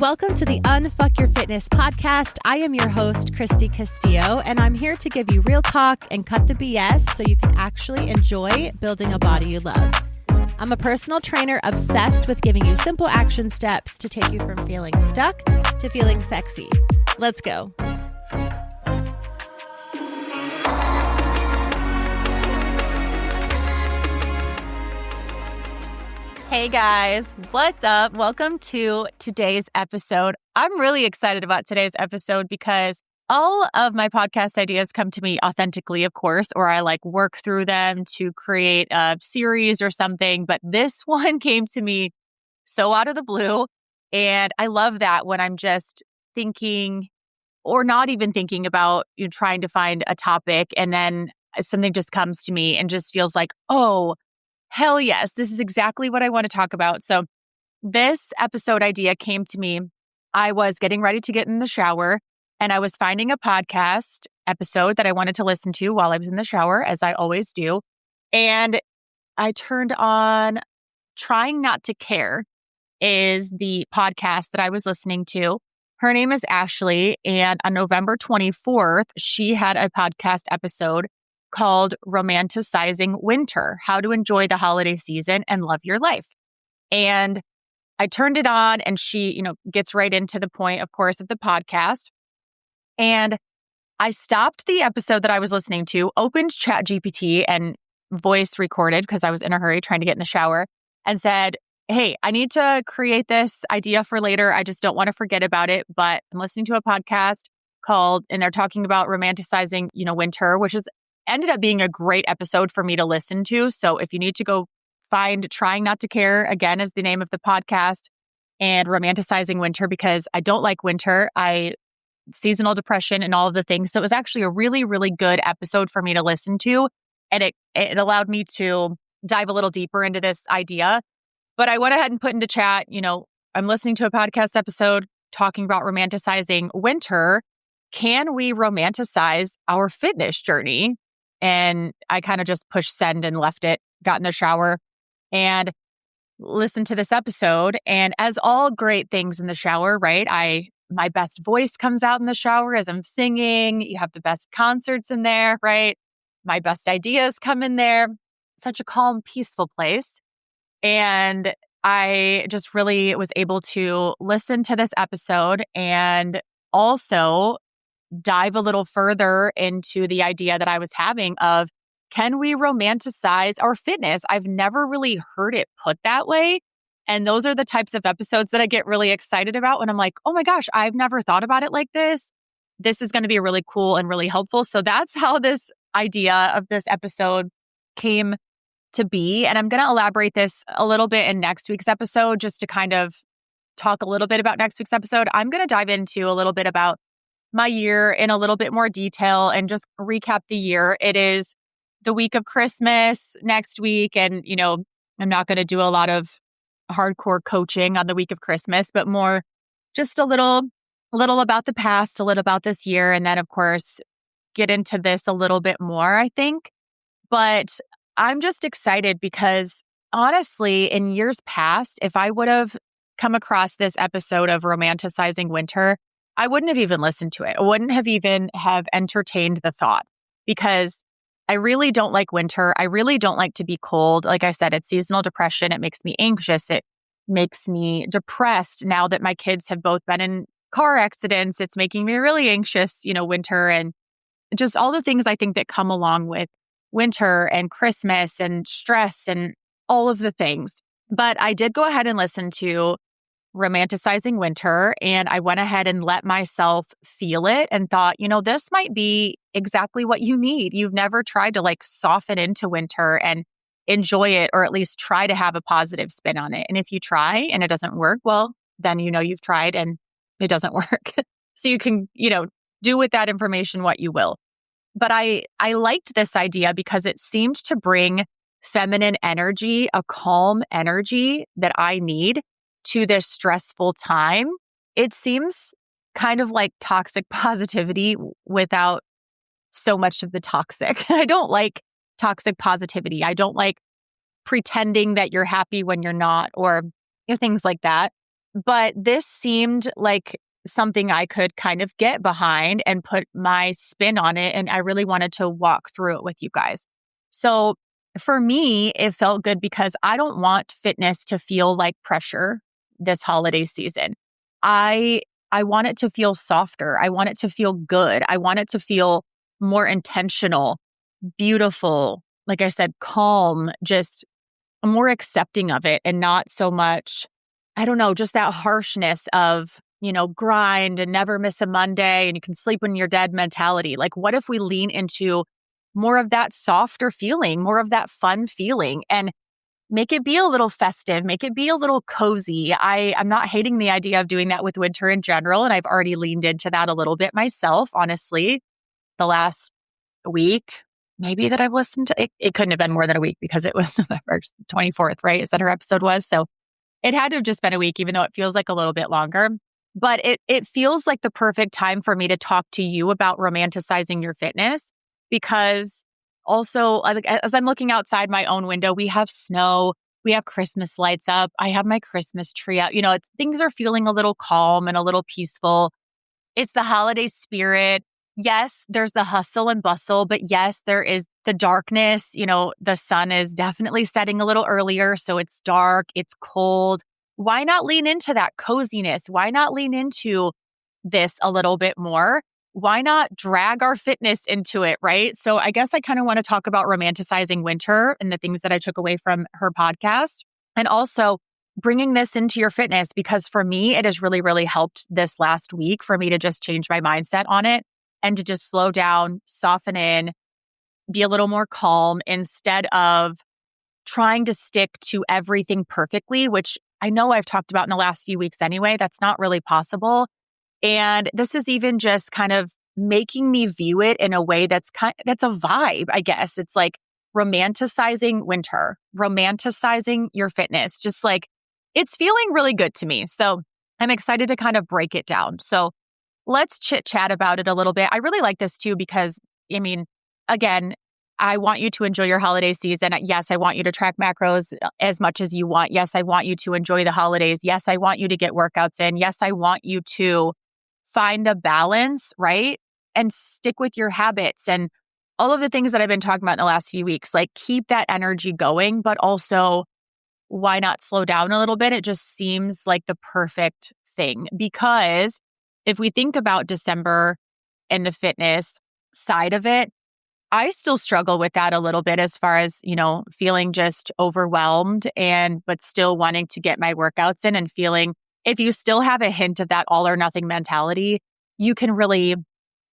Welcome to the Unfuck Your Fitness podcast. I am your host, Christy Castillo, and I'm here to give you real talk and cut the BS so you can actually enjoy building a body you love. I'm a personal trainer obsessed with giving you simple action steps to take you from feeling stuck to feeling sexy. Let's go. Hey guys, what's up? Welcome to today's episode. I'm really excited about today's episode because all of my podcast ideas come to me authentically, of course, or I work through them to create a series or something. But this one came to me so out of the blue. And I love that when I'm just thinking or not even thinking about trying to find a topic and then something just comes to me and just feels like, oh, hell yes, this is exactly what I want to talk about. So this episode idea came to me. I was getting ready to get in the shower and I was finding a podcast episode that I wanted to listen to while I was in the shower, as I always do. And I turned on Trying Not to Care is the podcast that I was listening to. Her name is Ashley. And on November 24th, she had a podcast episode called Romanticizing Winter, How to Enjoy the Holiday Season and Love Your Life. And I turned it on and she, gets right into the point, of course, of the podcast. And I stopped the episode that I was listening to, opened ChatGPT and voice recorded because I was in a hurry trying to get in the shower and said, hey, I need to create this idea for later. I just don't want to forget about it. But I'm listening to a podcast and they're talking about romanticizing, winter, which is ended up being a great episode for me to listen to. So if you need to go find Trying Not to Care, again, is the name of the podcast, and Romanticizing Winter, because I don't like winter. Seasonal depression and all of the things. So it was actually a really, really good episode for me to listen to. And it allowed me to dive a little deeper into this idea. But I went ahead and put into chat, I'm listening to a podcast episode talking about romanticizing winter. Can we romanticize our fitness journey? And I kind of just pushed send and left it, got in the shower and listened to this episode. And as all great things in the shower, right? My best voice comes out in the shower as I'm singing. You have the best concerts in there, right? My best ideas come in there. Such a calm, peaceful place. And I just really was able to listen to this episode and also dive a little further into the idea that I was having of, can we romanticize our fitness? I've never really heard it put that way. And those are the types of episodes that I get really excited about when I'm like, oh my gosh, I've never thought about it like this. This is going to be really cool and really helpful. So that's how this idea of this episode came to be. And I'm going to elaborate this a little bit in next week's episode, just to kind of talk a little bit about next week's episode. I'm going to dive into a little bit about my year in a little bit more detail and just recap the year. It is the week of Christmas next week. And, I'm not going to do a lot of hardcore coaching on the week of Christmas, but more just a little about the past, a little about this year. And then, of course, get into this a little bit more, I think. But I'm just excited because honestly, in years past, if I would have come across this episode of Romanticizing Winter, I wouldn't have even listened to it. I wouldn't have even have entertained the thought because I really don't like winter. I really don't like to be cold. Like I said, it's seasonal depression. It makes me anxious. It makes me depressed now that my kids have both been in car accidents. It's making me really anxious, winter and just all the things I think that come along with winter and Christmas and stress and all of the things. But I did go ahead and listen to Romanticizing Winter, and I went ahead and let myself feel it and thought, this might be exactly what you need. You've never tried to soften into winter and enjoy it, or at least try to have a positive spin on it. And if you try and it doesn't work, well, then you've tried and it doesn't work. So you can, do with that information what you will. But I liked this idea because it seemed to bring feminine energy, a calm energy that I need to this stressful time. It seems kind of like toxic positivity without so much of the toxic. I don't like toxic positivity. I don't like pretending that you're happy when you're not, or things like that. But this seemed like something I could kind of get behind and put my spin on it. And I really wanted to walk through it with you guys. So for me, it felt good because I don't want fitness to feel like pressure this holiday season. I I want it to feel softer. I want it to feel good. I want it to feel more intentional, beautiful, like I said, calm, just more accepting of it and not so much, I don't know, just that harshness of, grind and never miss a Monday and you can sleep when you're dead mentality. Like, what if we lean into more of that softer feeling, more of that fun feeling, and make it be a little festive, make it be a little cozy. I'm not hating the idea of doing that with winter in general. And I've already leaned into that a little bit myself, honestly, the last week, maybe that I've listened to. It couldn't have been more than a week because it was November 24th, right? Is that her episode was? So it had to have just been a week, even though it feels like a little bit longer. But it feels like the perfect time for me to talk to you about romanticizing your fitness, because also, as I'm looking outside my own window, we have snow, we have Christmas lights up, I have my Christmas tree out. Things are feeling a little calm and a little peaceful. It's the holiday spirit. Yes, there's the hustle and bustle, but yes, there is the darkness. The sun is definitely setting a little earlier, so it's dark, it's cold. Why not lean into that coziness? Why not lean into this a little bit more? Why not drag our fitness into it, right? So I guess I kind of want to talk about romanticizing winter and the things that I took away from her podcast, and also bringing this into your fitness, because for me, it has really, really helped this last week for me to just change my mindset on it and to just slow down, soften in, be a little more calm instead of trying to stick to everything perfectly, which I know I've talked about in the last few weeks anyway. That's not really possible. And this is even just kind of making me view it in a way that's a vibe, I guess. It's like romanticizing winter, romanticizing your fitness, just like it's feeling really good to me. So I'm excited to kind of break it down. So let's chit chat about it a little bit. I really like this too, because again, I want you to enjoy your holiday season. Yes, I want you to track macros as much as you want. Yes, I want you to enjoy the holidays. Yes, I want you to get workouts in. Yes, I want you to find a balance, right? And stick with your habits and all of the things that I've been talking about in the last few weeks. Like, keep that energy going, but also why not slow down a little bit? It just seems like the perfect thing, because if we think about December and the fitness side of it, I still struggle with that a little bit as far as, feeling just overwhelmed but still wanting to get my workouts in and feeling, if you still have a hint of that all or nothing mentality, you can really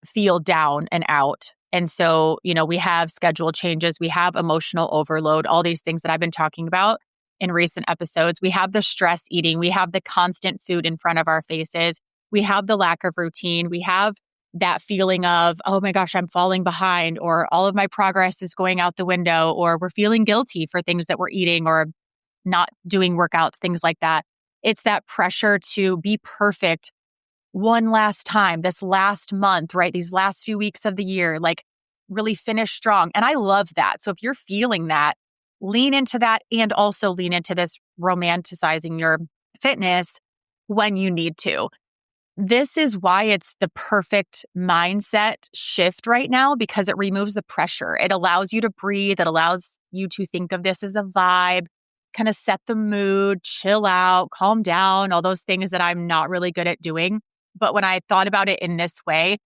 feel down and out. And so, we have schedule changes, we have emotional overload, all these things that I've been talking about in recent episodes. We have the stress eating, we have the constant food in front of our faces, we have the lack of routine, we have that feeling of, oh my gosh, I'm falling behind, or all of my progress is going out the window, or we're feeling guilty for things that we're eating or not doing workouts, things like that. It's that pressure to be perfect one last time, this last month, right? These last few weeks of the year, like really finish strong. And I love that. So if you're feeling that, lean into that, and also lean into this romanticizing your fitness when you need to. This is why it's the perfect mindset shift right now, because it removes the pressure. It allows you to breathe. It allows you to think of this as a vibe, kind of set the mood, chill out, calm down, all those things that I'm not really good at doing. But when I thought about it in this way,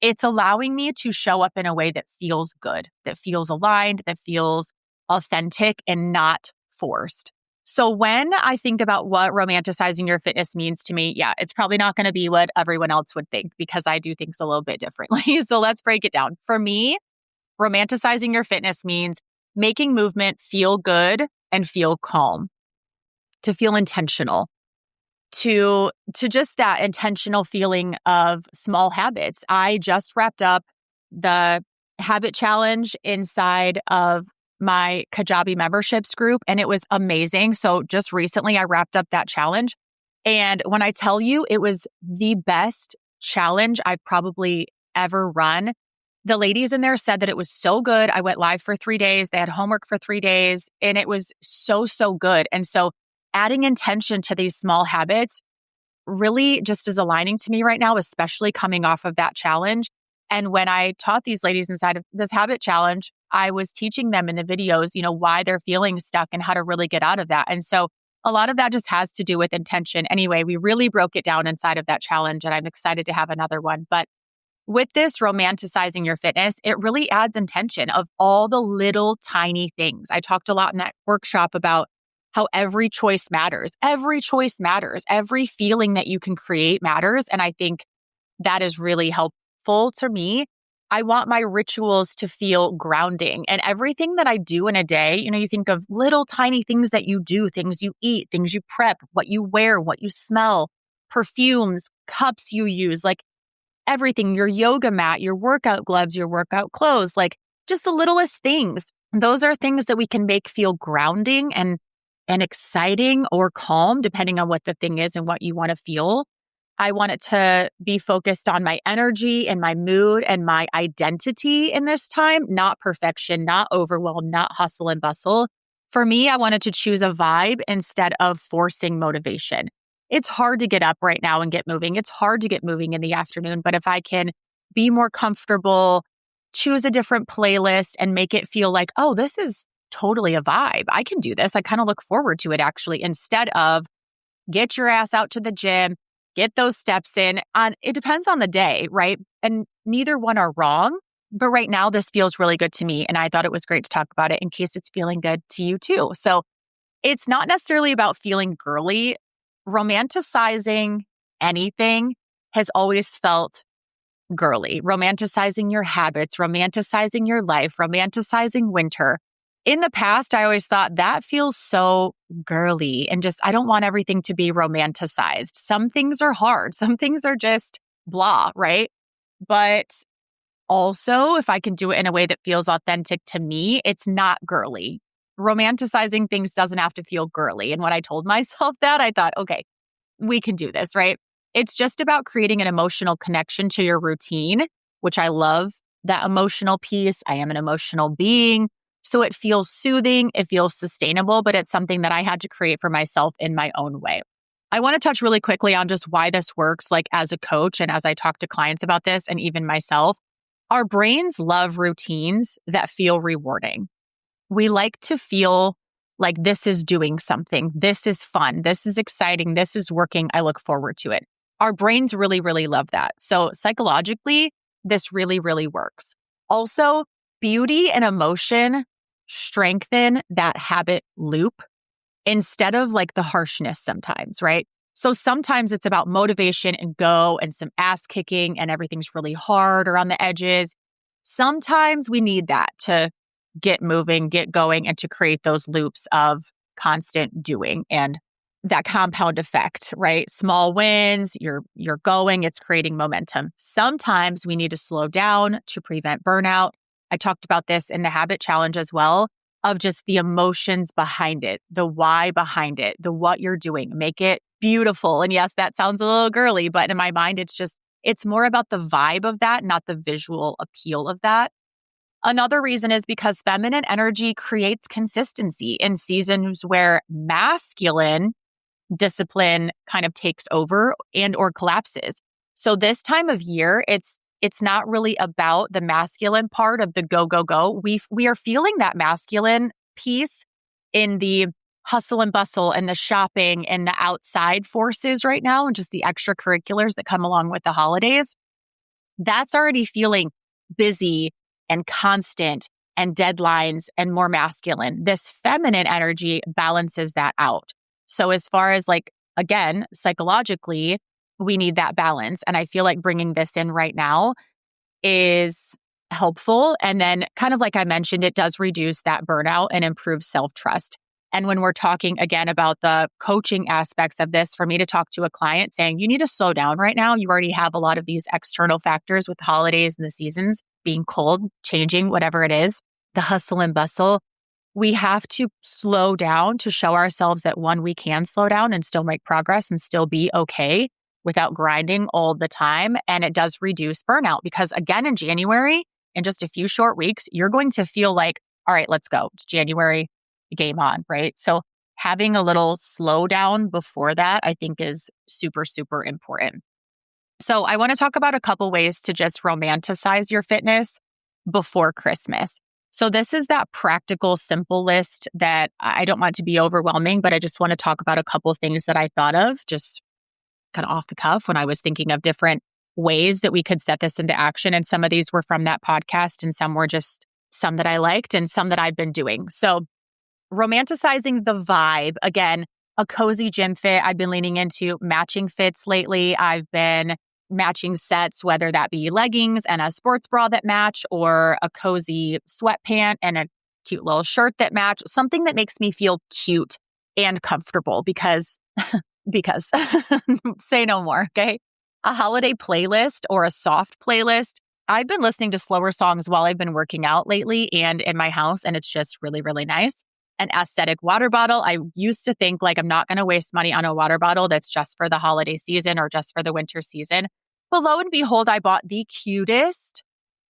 it's allowing me to show up in a way that feels good, that feels aligned, that feels authentic and not forced. So when I think about what romanticizing your fitness means to me, yeah, it's probably not going to be what everyone else would think, because I do things a little bit differently. So let's break it down. For me, romanticizing your fitness means making movement feel good and feel calm, to feel intentional, to just that intentional feeling of small habits. I just wrapped up the habit challenge inside of my Kajabi memberships group, and it was amazing. So just recently I wrapped up that challenge. And when I tell you it was the best challenge I've probably ever run, the ladies in there said that it was so good. I went live for 3 days. They had homework for 3 days, and it was so, so good. And so adding intention to these small habits really just is aligning to me right now, especially coming off of that challenge. And when I taught these ladies inside of this habit challenge, I was teaching them in the videos, why they're feeling stuck and how to really get out of that. And so a lot of that just has to do with intention. Anyway, we really broke it down inside of that challenge, and I'm excited to have another one. But with this romanticizing your fitness, it really adds intention of all the little tiny things. I talked a lot in that workshop about how every choice matters. Every choice matters. Every feeling that you can create matters. And I think that is really helpful to me. I want my rituals to feel grounding, and everything that I do in a day, you think of little tiny things that you do, things you eat, things you prep, what you wear, what you smell, perfumes, cups you use, like everything, your yoga mat, your workout gloves, your workout clothes, like just the littlest things. Those are things that we can make feel grounding and exciting or calm, depending on what the thing is and what you want to feel. I want it to be focused on my energy and my mood and my identity in this time, not perfection, not overwhelm, not hustle and bustle. For me, I wanted to choose a vibe instead of forcing motivation. It's hard to get up right now and get moving. It's hard to get moving in the afternoon, but if I can be more comfortable, choose a different playlist and make it feel like, oh, this is totally a vibe. I can do this. I kind of look forward to it actually, instead of get your ass out to the gym, get those steps in. It depends on the day, right? And neither one are wrong. But right now, this feels really good to me. And I thought it was great to talk about it in case it's feeling good to you too. So it's not necessarily about feeling girly. Romanticizing anything has always felt girly. Romanticizing your habits, romanticizing your life, romanticizing winter. In the past, I always thought that feels so girly and just, I don't want everything to be romanticized. Some things are hard. Some things are just blah, right? But also, if I can do it in a way that feels authentic to me, it's not girly. Romanticizing things doesn't have to feel girly. And when I told myself that, I thought, okay, we can do this, right? It's just about creating an emotional connection to your routine, which I love that emotional piece. I am an emotional being. So it feels soothing, it feels sustainable, but it's something that I had to create for myself in my own way. I want to touch really quickly on just why this works, like as a coach and as I talk to clients about this and even myself. Our brains love routines that feel rewarding. We like to feel like this is doing something. This is fun. This is exciting. This is working. I look forward to it. Our brains really, really love that. So psychologically, this really, really works. Also, beauty and emotion strengthen that habit loop instead of like the harshness sometimes, right? So sometimes it's about motivation and go and some ass kicking and everything's really hard around the edges. Sometimes we need that to get moving, get going, and to create those loops of constant doing and that compound effect, right? Small wins, you're going, it's creating momentum. Sometimes we need to slow down to prevent burnout. I talked about this in the habit challenge as well, of just the emotions behind it, the why behind it, the what you're doing, make it beautiful. And yes, that sounds a little girly, but in my mind, it's more about the vibe of that, not the visual appeal of that. Another reason is because feminine energy creates consistency in seasons where masculine discipline kind of takes over and or collapses. So this time of year, it's not really about the masculine part of the go, go, go. We are feeling that masculine piece in the hustle and bustle and the shopping and the outside forces right now and just the extracurriculars that come along with the holidays. That's already feeling busy and constant and deadlines and more masculine. This feminine energy balances that out. So as far as like, again, psychologically, we need that balance. And I feel like bringing this in right now is helpful. And then kind of like I mentioned, it does reduce that burnout and improve self-trust. And when we're talking again about the coaching aspects of this, for me to talk to a client saying, you need to slow down right now. You already have a lot of these external factors with the holidays and the seasons being cold, changing, whatever it is, the hustle and bustle. We have to slow down to show ourselves that one, we can slow down and still make progress and still be okay without grinding all the time. And it does reduce burnout because again, in January, in just a few short weeks, you're going to feel like, all right, let's go. It's January, game on, right? So having a little slowdown before that, I think is super, super important. So I want to talk about a couple ways to just romanticize your fitness before Christmas. So this is that practical, simple list that I don't want to be overwhelming, but I just want to talk about a couple things that I thought of just kind of off the cuff when I was thinking of different ways that we could set this into action. And some of these were from that podcast and some were just some that I liked and some that I've been doing. So romanticizing the vibe, again, a cozy gym fit. I've been leaning into matching fits lately. I've been matching sets, whether that be leggings and a sports bra that match or a cozy sweatpant and a cute little shirt that match, something that makes me feel cute and comfortable because say no more, okay? A holiday playlist or a soft playlist. I've been listening to slower songs while I've been working out lately and in my house, and it's just really, really nice. An aesthetic water bottle. I used to think like I'm not going to waste money on a water bottle that's just for the holiday season or just for the winter season. But lo and behold, I bought the cutest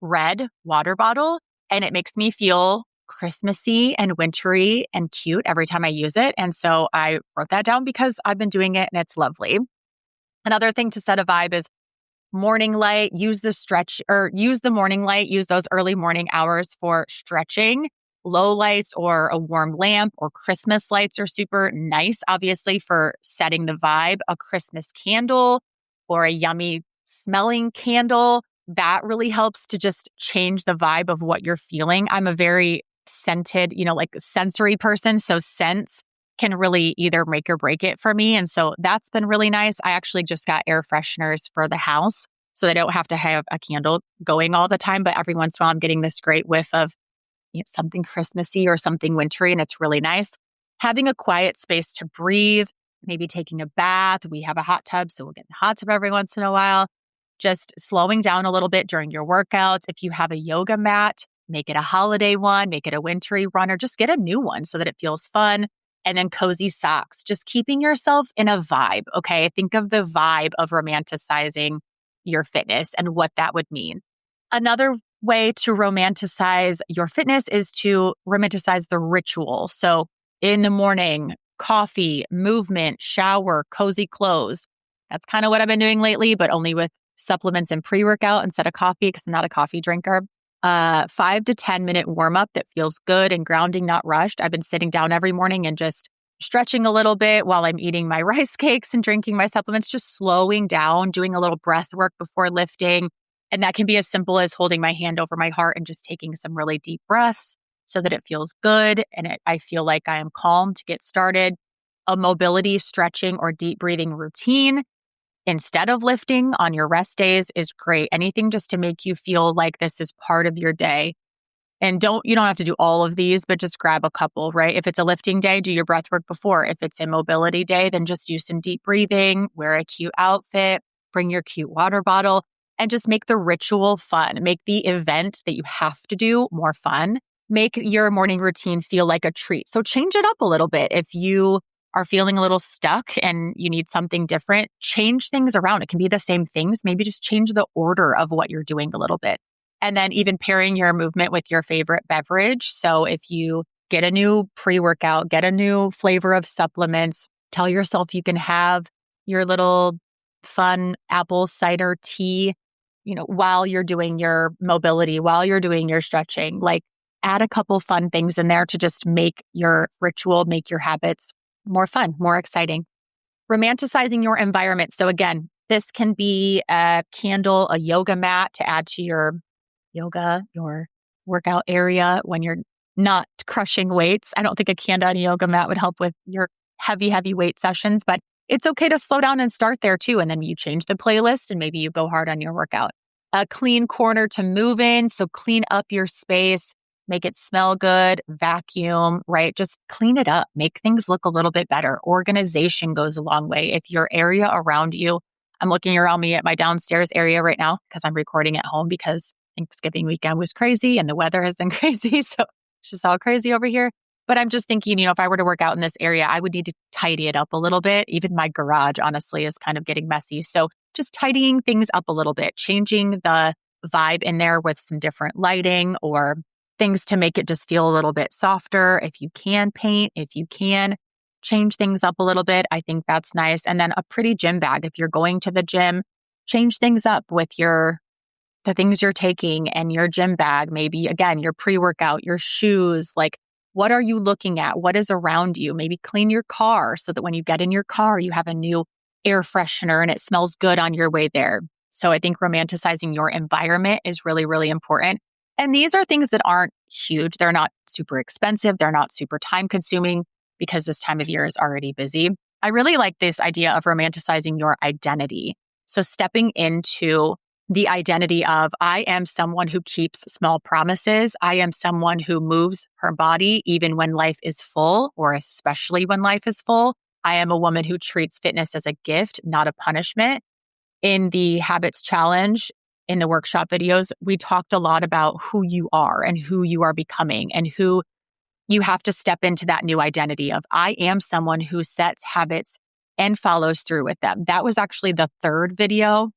red water bottle, and it makes me feel Christmassy and wintry and cute every time I use it. And so I wrote that down because I've been doing it and it's lovely. Another thing to set a vibe is morning light. Use the morning light. Use those early morning hours for stretching. Low lights or a warm lamp or Christmas lights are super nice, obviously, for setting the vibe. A Christmas candle or a yummy smelling candle, that really helps to just change the vibe of what you're feeling. I'm a very scented, like sensory person. So scents can really either make or break it for me. And so that's been really nice. I actually just got air fresheners for the house so I don't have to have a candle going all the time. But every once in a while, I'm getting this great whiff of something Christmassy or something wintry, and it's really nice. Having a quiet space to breathe, maybe taking a bath. We have a hot tub, so we'll get in the hot tub every once in a while. Just slowing down a little bit during your workouts. If you have a yoga mat, make it a holiday one, make it a wintry one, or just get a new one so that it feels fun. And then cozy socks, just keeping yourself in a vibe, okay? Think of the vibe of romanticizing your fitness and what that would mean. Another way to romanticize your fitness is to romanticize the ritual. So in the morning, coffee, movement, shower, cozy clothes. That's kind of what I've been doing lately, but only with supplements and pre-workout instead of coffee because I'm not a coffee drinker. 5 to 10 minute warm up that feels good and grounding, not rushed. I've been sitting down every morning and just stretching a little bit while I'm eating my rice cakes and drinking my supplements, just slowing down, doing a little breath work before lifting. And that can be as simple as holding my hand over my heart and just taking some really deep breaths so that it feels good and I feel like I am calm to get started. A mobility, stretching, or deep breathing routine instead of lifting on your rest days is great. Anything just to make you feel like this is part of your day. And you don't have to do all of these, but just grab a couple, right? If it's a lifting day, do your breath work before. If it's a mobility day, then just do some deep breathing, wear a cute outfit, bring your cute water bottle, and just make the ritual fun. Make the event that you have to do more fun. Make your morning routine feel like a treat. So change it up a little bit. If you are feeling a little stuck and you need something different, change things around. It can be the same things. Maybe just change the order of what you're doing a little bit. And then even pairing your movement with your favorite beverage. So if you get a new pre-workout, get a new flavor of supplements, tell yourself you can have your little fun apple cider tea, while you're doing your mobility, while you're doing your stretching. Like add a couple fun things in there to just make your ritual, make your habits more fun, more exciting. Romanticizing your environment. So again, this can be a candle, a yoga mat to add to your yoga, your workout area when you're not crushing weights. I don't think a candle and a yoga mat would help with your heavy weight sessions, but it's okay to slow down and start there too. And then you change the playlist and maybe you go hard on your workout. A clean corner to move in. So clean up your space, make it smell good, vacuum, right? Just clean it up, make things look a little bit better. Organization goes a long way. If your area around you, I'm looking around me at my downstairs area right now because I'm recording at home because Thanksgiving weekend was crazy and the weather has been crazy. So it's just all crazy over here. But I'm just thinking, if I were to work out in this area, I would need to tidy it up a little bit. Even my garage, honestly, is kind of getting messy. So just tidying things up a little bit, changing the vibe in there with some different lighting or things to make it just feel a little bit softer. If you can paint, if you can change things up a little bit. I think that's nice. And then a pretty gym bag. If you're going to the gym, change things up with the things you're taking and your gym bag. Maybe again, your pre-workout, your shoes, like what are you looking at? What is around you? Maybe clean your car so that when you get in your car, you have a new air freshener and it smells good on your way there. So I think romanticizing your environment is really, really important. And these are things that aren't huge. They're not super expensive. They're not super time consuming because this time of year is already busy. I really like this idea of romanticizing your identity. So stepping into the identity of, I am someone who keeps small promises. I am someone who moves her body even when life is full, or especially when life is full. I am a woman who treats fitness as a gift, not a punishment. In the Habits Challenge, in the workshop videos, we talked a lot about who you are and who you are becoming and who you have to step into that new identity of, I am someone who sets habits and follows through with them. That was actually the third video.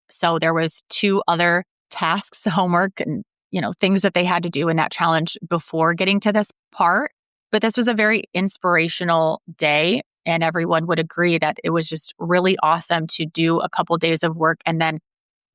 So there was 2 other tasks, homework and, things that they had to do in that challenge before getting to this part. But this was a very inspirational day. And everyone would agree that it was just really awesome to do a couple days of work and then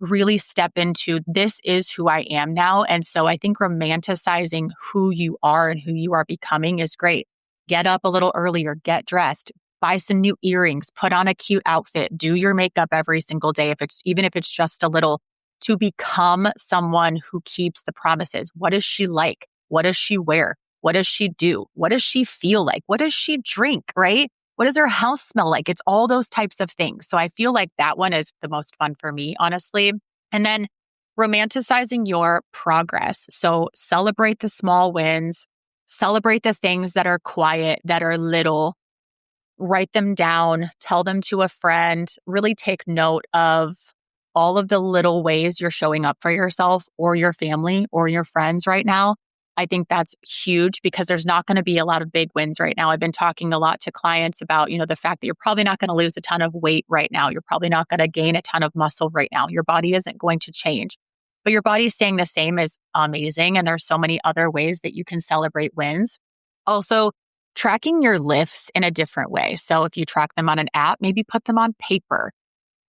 really step into, this is who I am now. And so I think romanticizing who you are and who you are becoming is great. Get up a little earlier, get dressed, buy some new earrings, put on a cute outfit, do your makeup every single day, even if it's just a little, to become someone who keeps the promises. What is she like? What does she wear? What does she do? What does she feel like? What does she drink, right? What does her house smell like? It's all those types of things. So I feel like that one is the most fun for me, honestly. And then romanticizing your progress. So celebrate the small wins, celebrate the things that are quiet, that are little, write them down, tell them to a friend, really take note of all of the little ways you're showing up for yourself or your family or your friends right now. I think that's huge because there's not going to be a lot of big wins right now. I've been talking a lot to clients about, the fact that you're probably not going to lose a ton of weight right now. You're probably not going to gain a ton of muscle right now. Your body isn't going to change, but your body staying the same is amazing. And there's so many other ways that you can celebrate wins. Also, tracking your lifts in a different way. So if you track them on an app, maybe put them on paper.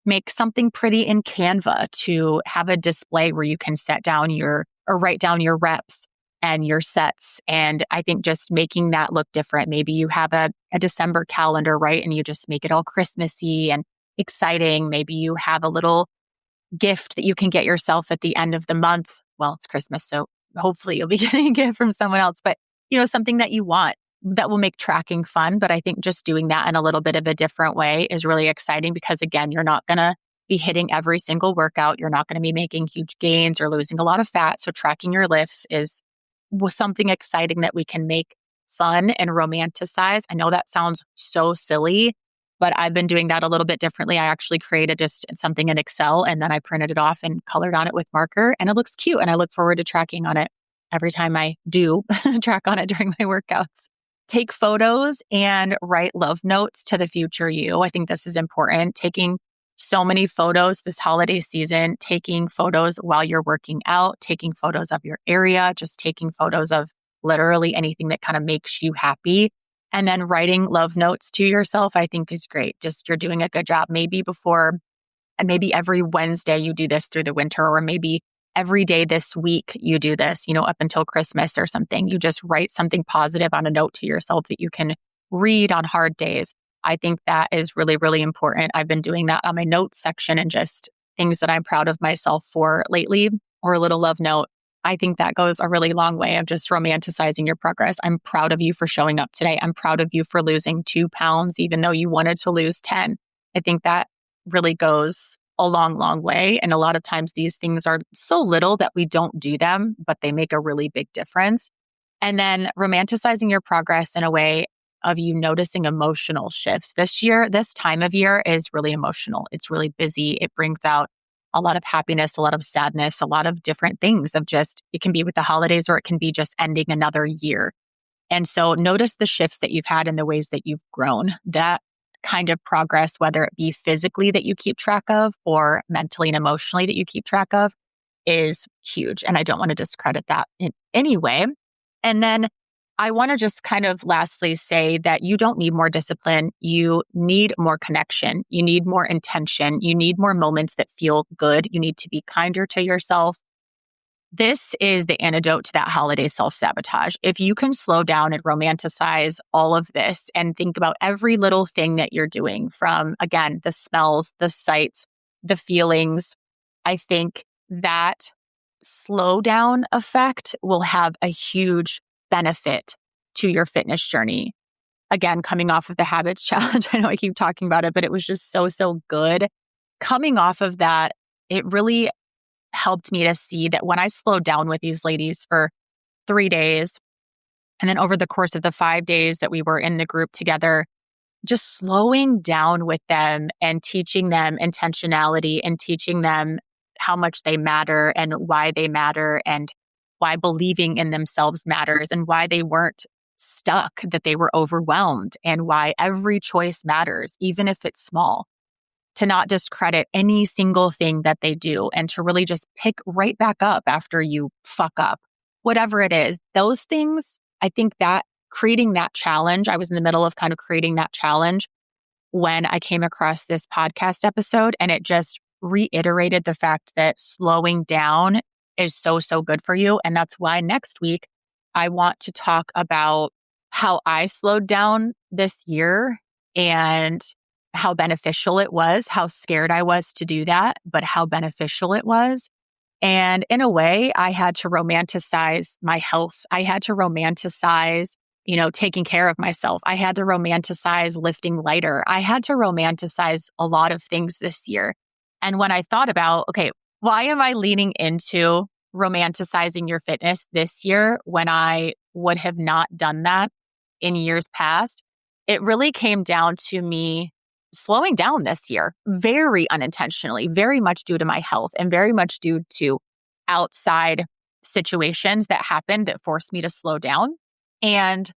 Make something pretty in Canva to have a display where you can write down your reps and your sets. And I think just making that look different. Maybe you have a December calendar, right? And you just make it all Christmassy and exciting. Maybe you have a little gift that you can get yourself at the end of the month. Well, it's Christmas, so hopefully you'll be getting a gift from someone else, but something that you want that will make tracking fun. But I think just doing that in a little bit of a different way is really exciting because again, you're not going to be hitting every single workout. You're not going to be making huge gains or losing a lot of fat. So tracking your lifts was something exciting that we can make fun and romanticize. I know that sounds so silly, but I've been doing that a little bit differently. I actually created just something in Excel and then I printed it off and colored on it with marker and it looks cute. And I look forward to tracking on it every time I do track on it during my workouts. Take photos and write love notes to the future you. I think this is important. Taking so many photos this holiday season, taking photos while you're working out, taking photos of your area, just taking photos of literally anything that kind of makes you happy. And then writing love notes to yourself, I think is great. Just you're doing a good job. Maybe every Wednesday you do this through the winter, or maybe every day this week you do this, up until Christmas or something. You just write something positive on a note to yourself that you can read on hard days. I think that is really, really important. I've been doing that on my notes section and just things that I'm proud of myself for lately, or a little love note. I think that goes a really long way of just romanticizing your progress. I'm proud of you for showing up today. I'm proud of you for losing 2 pounds, even though you wanted to lose 10. I think that really goes a long, long way. And a lot of times these things are so little that we don't do them, but they make a really big difference. And then romanticizing your progress in a way of you noticing emotional shifts. This time of year is really emotional. It's really busy. It brings out a lot of happiness, a lot of sadness, a lot of different things of just, it can be with the holidays or it can be just ending another year. And so notice the shifts that you've had and the ways that you've grown. That kind of progress, whether it be physically that you keep track of or mentally and emotionally that you keep track of, is huge. And I don't want to discredit that in any way. And then I want to just kind of lastly say that you don't need more discipline. You need more connection. You need more intention. You need more moments that feel good. You need to be kinder to yourself. This is the antidote to that holiday self-sabotage. If you can slow down and romanticize all of this and think about every little thing that you're doing from, again, the smells, the sights, the feelings, I think that slow down effect will have a huge benefit to your fitness journey. Again, coming off of the habits challenge, I know I keep talking about it, but it was just so good. Coming off of that, it really helped me to see that when I slowed down with these ladies for 3 days, and then over the course of the 5 days that we were in the group together, just slowing down with them and teaching them intentionality and teaching them how much they matter and why they matter and why believing in themselves matters and why they weren't stuck, that they were overwhelmed and why every choice matters, even if it's small. To not discredit any single thing that they do and to really just pick right back up after you fuck up, whatever it is. Those things, I think that creating that challenge, I was in the middle of kind of creating that challenge when I came across this podcast episode, and it just reiterated the fact that slowing down is so good for you. And that's why next week I want to talk about how I slowed down this year and how beneficial it was, how scared I was to do that, but how beneficial it was. And in a way, I had to romanticize my health. I had to romanticize, taking care of myself. I had to romanticize lifting lighter. I had to romanticize a lot of things this year. And when I thought about, okay, why am I leaning into romanticizing your fitness this year when I would have not done that in years past? It really came down to me slowing down this year, very unintentionally, very much due to my health and very much due to outside situations that happened that forced me to slow down. And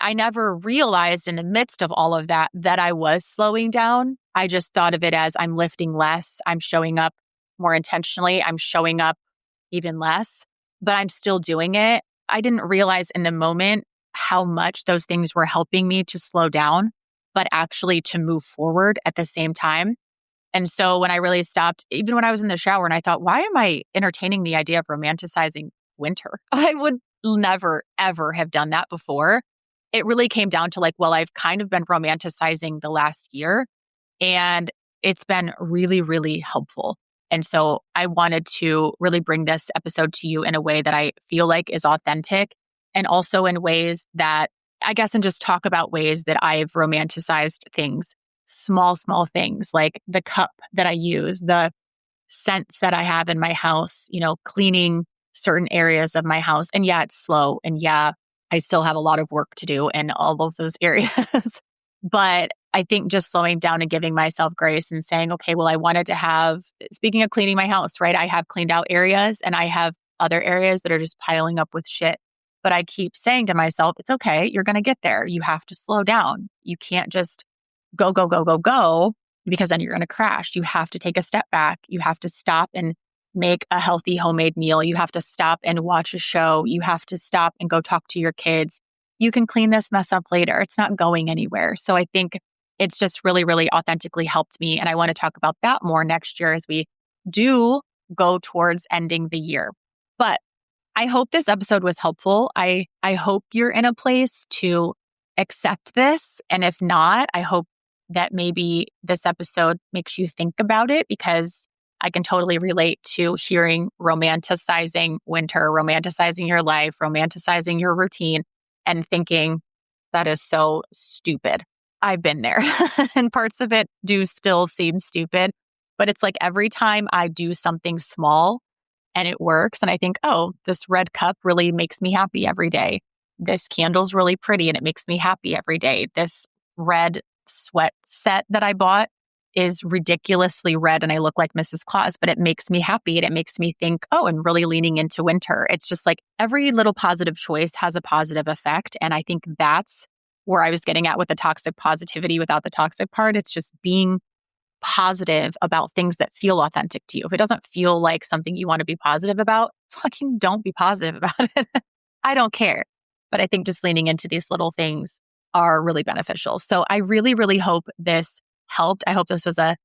I never realized in the midst of all of that I was slowing down. I just thought of it as I'm lifting less, I'm showing up more intentionally, I'm showing up even less, but I'm still doing it. I didn't realize in the moment how much those things were helping me to slow down, but actually to move forward at the same time. And so when I really stopped, even when I was in the shower and I thought, why am I entertaining the idea of romanticizing winter? I would never, ever have done that before. It really came down to well, I've kind of been romanticizing the last year and it's been really helpful. And so I wanted to really bring this episode to you in a way that I feel like is authentic and also in ways that and just talk about ways that I've romanticized things, small things like the cup that I use, the scents that I have in my house, cleaning certain areas of my house. And yeah, it's slow. And yeah, I still have a lot of work to do in all of those areas. But I think just slowing down and giving myself grace and saying, okay, well, I wanted to have, speaking of cleaning my house, right? I have cleaned out areas and I have other areas that are just piling up with shit. But I keep saying to myself, it's okay. You're going to get there. You have to slow down. You can't just go, because then you're going to crash. You have to take a step back. You have to stop and make a healthy homemade meal. You have to stop and watch a show. You have to stop and go talk to your kids. You can clean this mess up later. It's not going anywhere. So I think it's just really authentically helped me. And I want to talk about that more next year as we do go towards ending the year. But I hope this episode was helpful. I hope you're in a place to accept this. And if not, I hope that maybe this episode makes you think about it, because I can totally relate to hearing romanticizing winter, romanticizing your life, romanticizing your routine, and thinking that is so stupid. I've been there and parts of it do still seem stupid, but it's every time I do something small and it works and I think, oh, this red cup really makes me happy every day. This candle's really pretty and it makes me happy every day. This red sweat set that I bought is ridiculously red and I look like Mrs. Claus, but it makes me happy and it makes me think, oh, I'm really leaning into winter. It's just every little positive choice has a positive effect. And I think that's where I was getting at with the toxic positivity without the toxic part. It's just being positive about things that feel authentic to you. If it doesn't feel like something you want to be positive about, fucking don't be positive about it. I don't care. But I think just leaning into these little things are really beneficial. So I really, really hope this helped. I hope this was a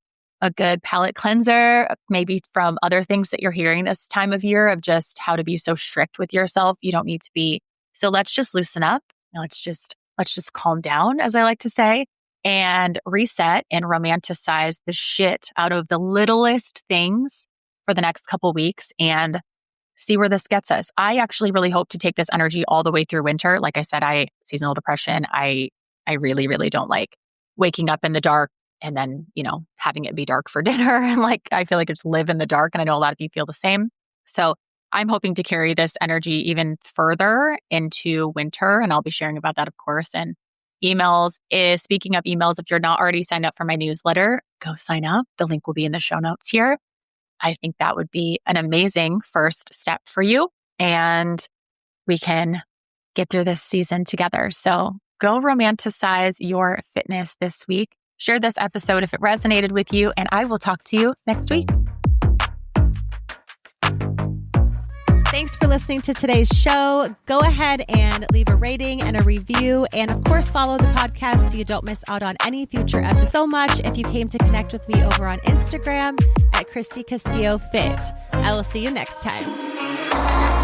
good palate cleanser, maybe from other things that you're hearing this time of year of just how to be so strict with yourself. You don't need to be. So let's just loosen up. Let's just calm down, as I like to say, and reset and romanticize the shit out of the littlest things for the next couple weeks and see where this gets us. I actually really hope to take this energy all the way through winter. Like I said, seasonal depression. I really, really don't like waking up in the dark and then, having it be dark for dinner. And I feel like I just live in the dark. And I know a lot of you feel the same. So I'm hoping to carry this energy even further into winter. And I'll be sharing about that, of course. And emails speaking of emails, if you're not already signed up for my newsletter, go sign up. The link will be in the show notes here. I think that would be an amazing first step for you. And we can get through this season together. So go romanticize your fitness this week. Share this episode if it resonated with you, and I will talk to you next week. Thanks for listening to today's show. Go ahead and leave a rating and a review. And of course, follow the podcast so you don't miss out on any future episodes. So much if you came to connect with me over on Instagram at Christy Castillo Fit. I will see you next time.